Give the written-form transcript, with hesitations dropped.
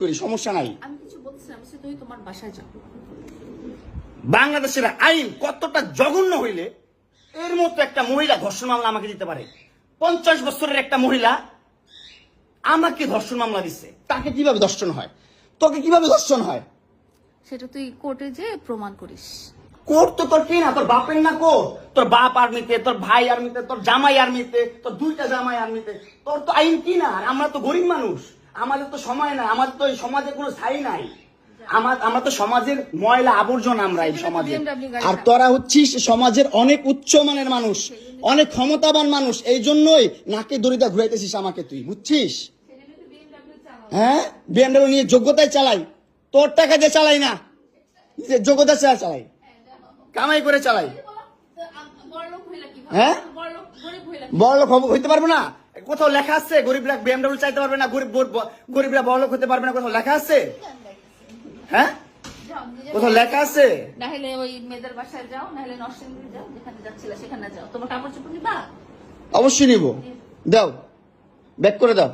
করি, সমস্যা নাই। আমি কিছু বলছিলাম, তুই তোমার বাসায় যাও। বাংলাদেশের আইন কতটা জঘন্য হইলে এর মতো একটা মহিলা ধর্ষণ মামলা আমাকে দিতে পারে? 50 বছরের একটা মহিলা আমাকে ধর্ষণ মামলা দিচ্ছে। তাকে কিভাবে ধর্ষণ হয়? তোকে কিভাবে ধর্ষণ হয়? সেটা তুই কোর্টে যে প্রমাণ করিস। কোর্ট তো তোর কি না, তোর বাপের না কোর্ট? তোর বাপ আর্মিতে, তোর ভাই আর্মিতে, তোর জামাই আর্মিতে, তোর 2টা জামাই আর্মিতে। তোর তো আইন কি না? আর আমরা তো গরিব মানুষ, আমাদের তো সময় নাই, আমাদের তো এই সমাজে কোনো ছাই নাই। আমরা তো সমাজের ময়লা আবর্জনা, আমরা এই সমাজে। আর তোরা হচ্ছিস সমাজের অনেক উচ্চ মানের মানুষ, অনেক ক্ষমতাবান মানুষ, এই জন্যই নাকে দড়িটা ঘুরাইতেছিস আমাকে, তুই বুঝছিস? হ্যাঁ, বিএমডব্লিউ নিয়ে যোগ্যতায় চালাই, তোর টাকা দিয়ে চালাই না, যে যোগ্যতা চালাই, কামাই করে চালাই। হ্যাঁ, বড়লোক হইতে পারবো না? কোথাও লেখা আছে গরিবরা বিএমডব্লিউ চাইতে পারবে না, গরিবরা বড়লোক হতে পারবে না? কোথাও লেখা আছে? হ্যাঁ, কোথাও লেখা আছে? নাহলে ওই মেয়েদের বাসায় যাও, নাহলে নরসিংদী যাও, যেখানে যাচ্ছিলে সেখানে যাও। তোমার কাপড় চোপড় নিবা? অবশ্যই নিব। দাও, ব্যাক করে দাও।